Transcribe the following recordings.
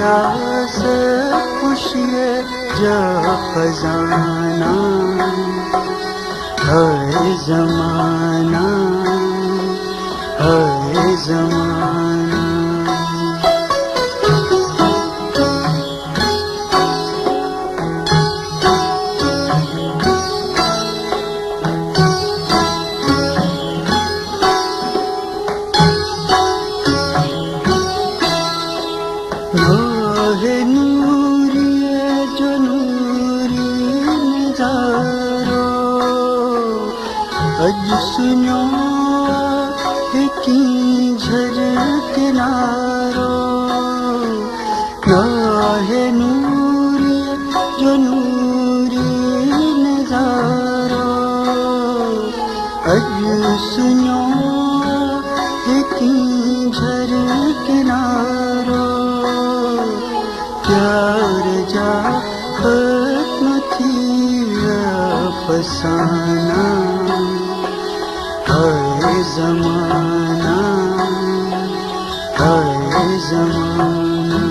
प्यास खुशिए जा खजाना है ज़माना है ज़माना। है नूरिए जो नूरी नजारो अज सुनो की झर किनारो है नूरिए जो नूरी नजारो अज सुनो की झर किनारो प्यार जा खत्म थी अफसाना है ज़माना है ज़माना।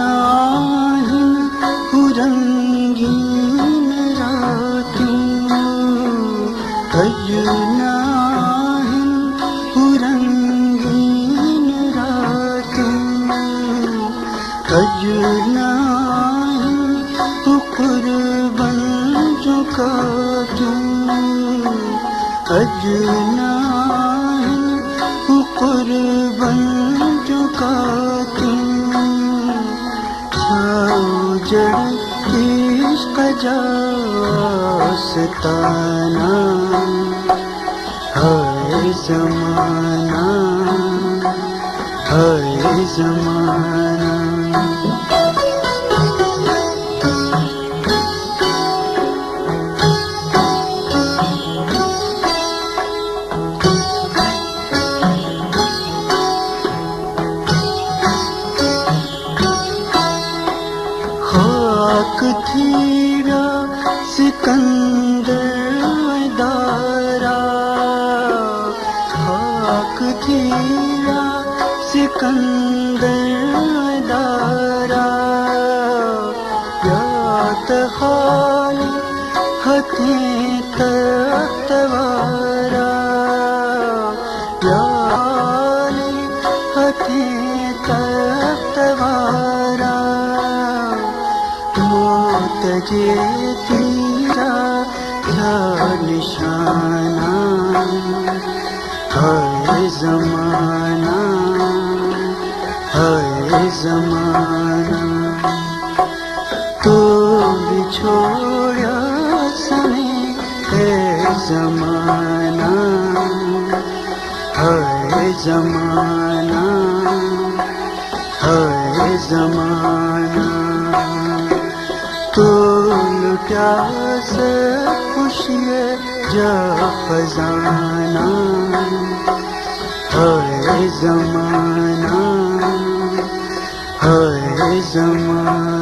अजनाहिन रंगीन रातों अजनाहिन रंगीन रातों अजनाहिन कुर्बान जो कातों अजनाहिन कुर्बान जो कातों जड़ इश्क जास्ताना है ज़माना है ज़माना। खाक थीरा सिकंदर दारा खाक थीरा सिकंदर दारा यात खाली हथे तख्तवारा याली हथे तख्तवारा तजे तेरा क्या निशाना है ज़माना है ज़माना। तो बिछोड़ा समय है ज़माना है ज़माना है ज़माना। तो लुटा से खुशिए जा खजाना है ज़माना है ज़माना।